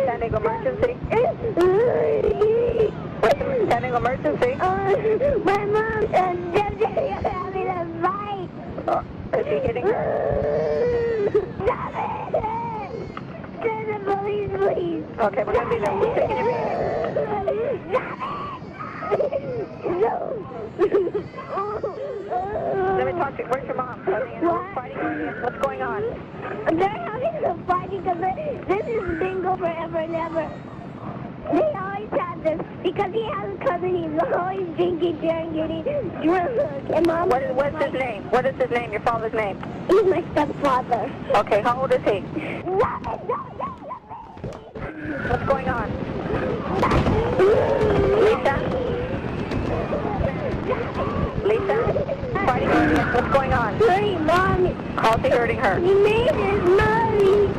standing emergency? What's the standing emergency? My mom and daddy are having a fight. Is he hitting her? Stop it! Send the police, please. Okay, we're going to be there. We're taking your baby. Let me talk to you. Where's your mom? Fighting again. What's going on? They're having some fighting because this is bingo forever and ever. They always have this because he has a cousin. He's always drinking beer and getting drunk. And Mom. What's his name? What is his name? Your father's name? He's my stepfather. Okay, how old is he? What's going on? Lisa? Fighting again. What's going on? Hurting Mommy. How's he hurting her? He made his mommy.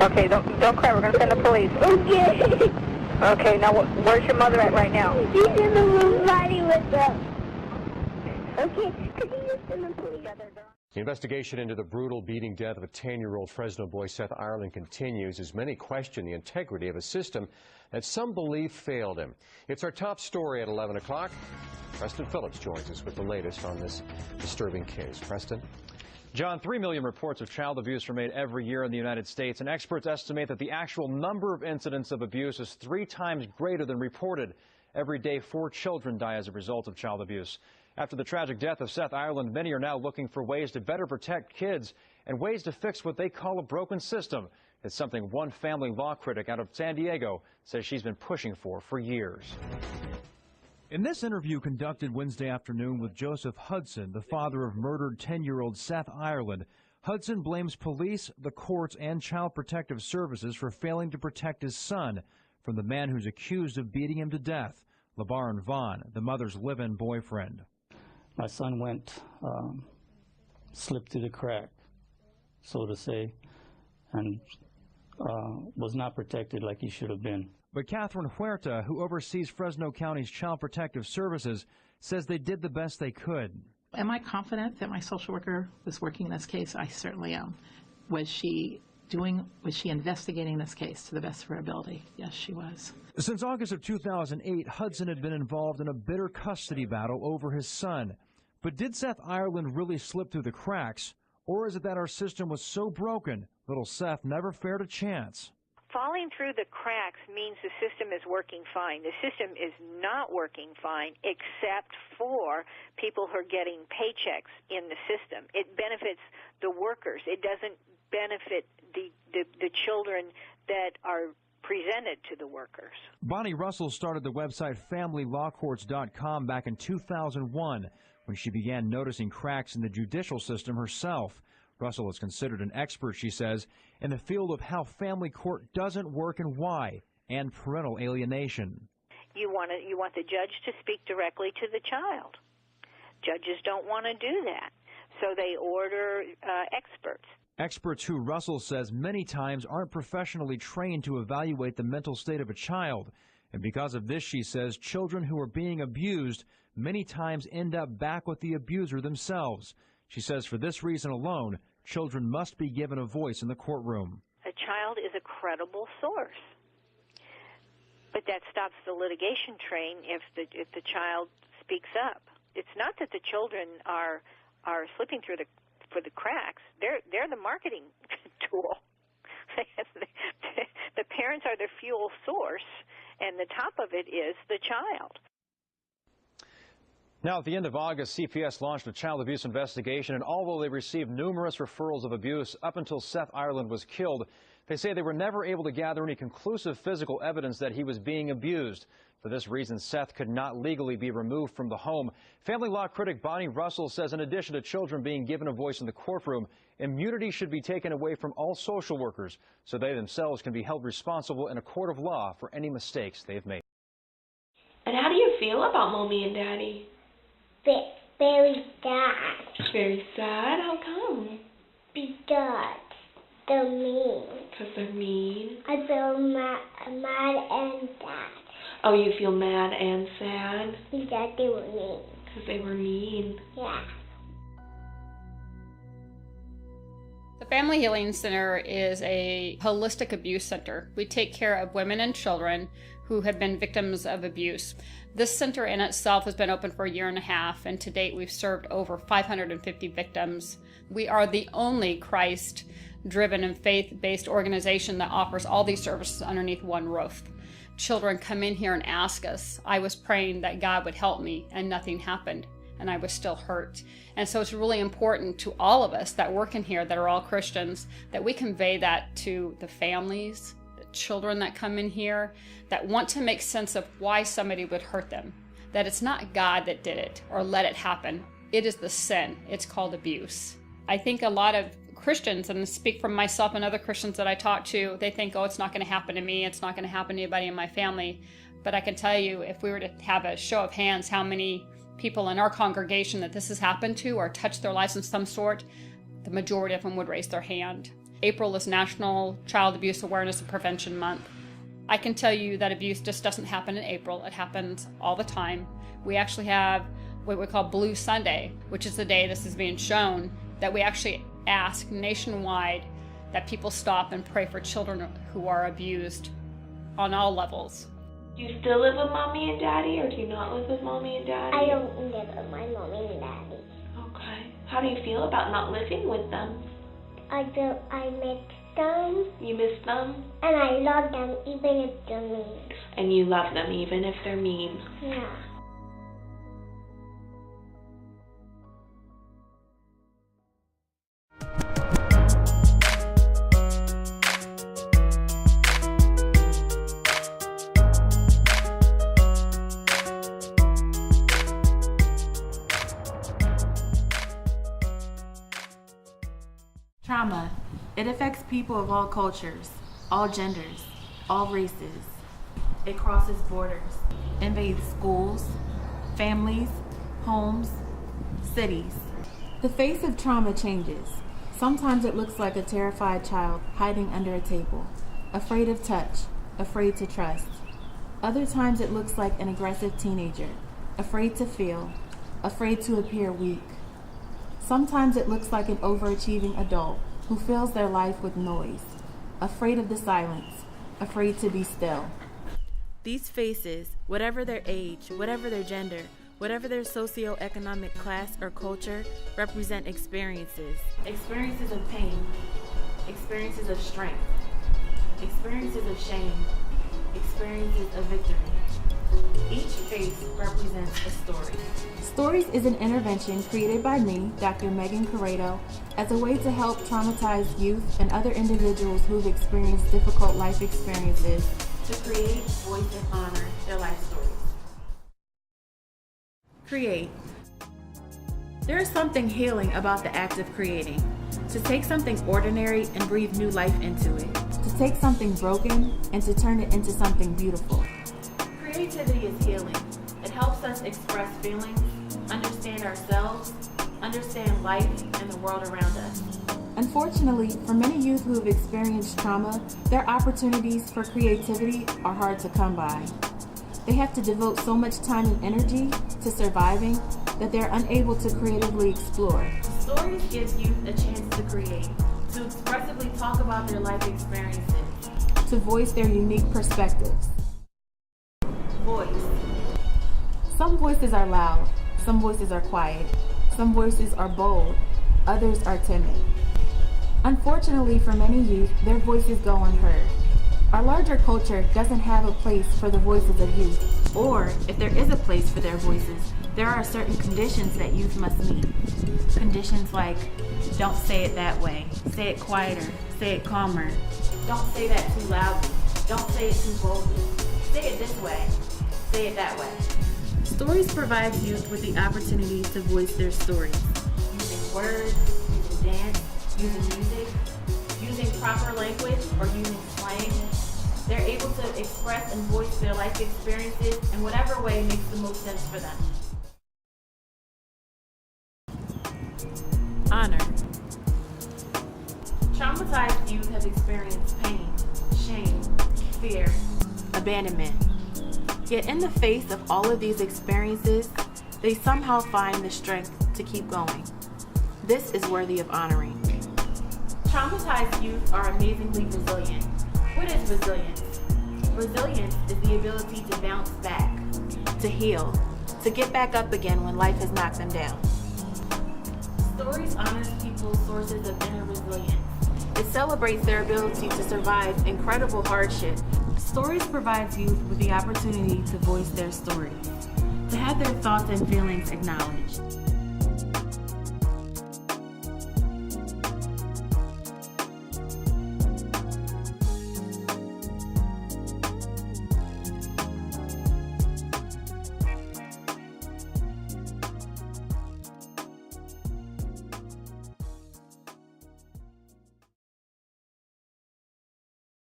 Okay, don't cry. We're going to send the police. Okay. Okay, now where's your mother at right now? She's in the room fighting with them. Okay, could you just send the police? The investigation into the brutal beating death of a 10-year-old Fresno boy, Seth Ireland, continues as many question the integrity of a system that some believe failed him. It's our top story at 11 o'clock. Preston Phillips joins us with the latest on this disturbing case. Preston? John, 3 million reports of child abuse are made every year in the United States, and experts estimate that the actual number of incidents of abuse is 3 times greater than reported. Every day, 4 children die as a result of child abuse. After the tragic death of Seth Ireland, many are now looking for ways to better protect kids and ways to fix what they call a broken system. It's something one family law critic out of San Diego says she's been pushing for years. In this interview conducted Wednesday afternoon with Joseph Hudson, the father of murdered 10-year-old Seth Ireland, Hudson blames police, the courts, and Child Protective Services for failing to protect his son from the man who's accused of beating him to death, LeBaron Vaughn, the mother's live-in boyfriend. My son slipped through the crack, so to say, and was not protected like he should have been. But Catherine Huerta, who oversees Fresno County's Child Protective Services, says they did the best they could. Am I confident that my social worker was working this case? I certainly am. Was she investigating this case to the best of her ability? Yes, she was. Since August of 2008, Hudson had been involved in a bitter custody battle over his son. But did Seth Ireland really slip through the cracks, or is it that our system was so broken, little Seth never fared a chance? Falling through the cracks means the system is working fine. The system is not working fine except for people who are getting paychecks in the system. It benefits the workers. It doesn't benefit the children that are presented to the workers. Bonnie Russell started the website FamilyLawCourts.com back in 2001 when she began noticing cracks in the judicial system herself. Russell is considered an expert, she says, in the field of how family court doesn't work and why, and parental alienation. You want the judge to speak directly to the child. Judges don't want to do that, so they order experts. Experts who Russell says many times aren't professionally trained to evaluate the mental state of a child. And because of this, she says, children who are being abused many times end up back with the abuser themselves. She says for this reason alone, children must be given a voice in the courtroom. A child is a credible source. But that stops the litigation train if the child speaks up. It's not that the children are slipping through the cracks. They're the marketing tool. The parents are the fuel source, and the top of it is the child. Now, at the end of August, CPS launched a child abuse investigation, and although they received numerous referrals of abuse up until Seth Ireland was killed, they say they were never able to gather any conclusive physical evidence that he was being abused. For this reason, Seth could not legally be removed from the home. Family law critic Bonnie Russell says in addition to children being given a voice in the courtroom, immunity should be taken away from all social workers so they themselves can be held responsible in a court of law for any mistakes they've made. And how do you feel about Mommy and Daddy? Very sad. Very sad? How come? Because they're mean. Because they're mean? I feel mad and sad. Oh, you feel mad and sad? Because they were mean. Because they were mean? Yeah. The Family Healing Center is a holistic abuse center. We take care of women and children who have been victims of abuse. This center in itself has been open for a year and a half, and to date we've served over 550 victims. We are the only Christ-driven and faith-based organization that offers all these services underneath one roof. Children come in here and ask us. I was praying that God would help me, and nothing happened, and I was still hurt. And so it's really important to all of us that work in here that are all Christians that we convey that to the families, the children that come in here, that want to make sense of why somebody would hurt them. That it's not God that did it or let it happen. It is the sin. It's called abuse. I think a lot of Christians, and speak from myself and other Christians that I talk to, they think, oh, it's not going to happen to me. It's not going to happen to anybody in my family. But I can tell you, if we were to have a show of hands, how many people in our congregation that this has happened to or touched their lives in some sort, the majority of them would raise their hand. April is National Child Abuse Awareness and Prevention Month. I can tell you that abuse just doesn't happen in April. It happens all the time. We actually have what we call Blue Sunday, which is the day this is being shown, that we actually ask nationwide that people stop and pray for children who are abused on all levels. Do you still live with mommy and daddy, or do you not live with mommy and daddy? I don't live with my mommy and daddy. Okay. How do you feel about not living with them? I miss them. You miss them? And I love them even if they're mean. And you love them even if they're mean? Yeah. Trauma. It affects people of all cultures, all genders, all races. It crosses borders, invades schools, families, homes, cities. The face of trauma changes. Sometimes it looks like a terrified child hiding under a table, afraid of touch, afraid to trust. Other times it looks like an aggressive teenager, afraid to feel, afraid to appear weak. Sometimes it looks like an overachieving adult who fills their life with noise, afraid of the silence, afraid to be still. These faces, whatever their age, whatever their gender, whatever their socioeconomic class or culture, represent experiences. Experiences of pain, experiences of strength, experiences of shame, experiences of victory. Each face represents a story. Stories is an intervention created by me, Dr. Megan Corrado, as a way to help traumatized youth and other individuals who've experienced difficult life experiences to create, voice, and honor their life stories. Create. There is something healing about the act of creating. To take something ordinary and breathe new life into it. To take something broken and to turn it into something beautiful. Creativity is healing. It helps us express feelings, understand ourselves, understand life and the world around us. Unfortunately, for many youth who have experienced trauma, their opportunities for creativity are hard to come by. They have to devote so much time and energy to surviving that they're unable to creatively explore. Stories give youth a chance to create, to expressively talk about their life experiences, to voice their unique perspectives. Voice. Some voices are loud, some voices are quiet, some voices are bold, others are timid. Unfortunately for many youth, their voices go unheard. Our larger culture doesn't have a place for the voices of youth, or if there is a place for their voices, there are certain conditions that youth must meet. Conditions like, don't say it that way, say it quieter, say it calmer, don't say that too loudly, don't say it too boldly, say it this way, say it that way. Stories provide youth with the opportunity to voice their stories. Using words, using dance, using music, using proper language, or using slang, they're able to express and voice their life experiences in whatever way makes the most sense for them. Honor. Traumatized youth have experienced pain, shame, fear, abandonment. Yet in the face of all of these experiences, they somehow find the strength to keep going. This is worthy of honoring. Traumatized youth are amazingly resilient. What is resilience? Resilience is the ability to bounce back, to heal, to get back up again when life has knocked them down. Stories honors people's sources of inner resilience. It celebrates their ability to survive incredible hardship. Stories provides youth with the opportunity to voice their stories, to have their thoughts and feelings acknowledged.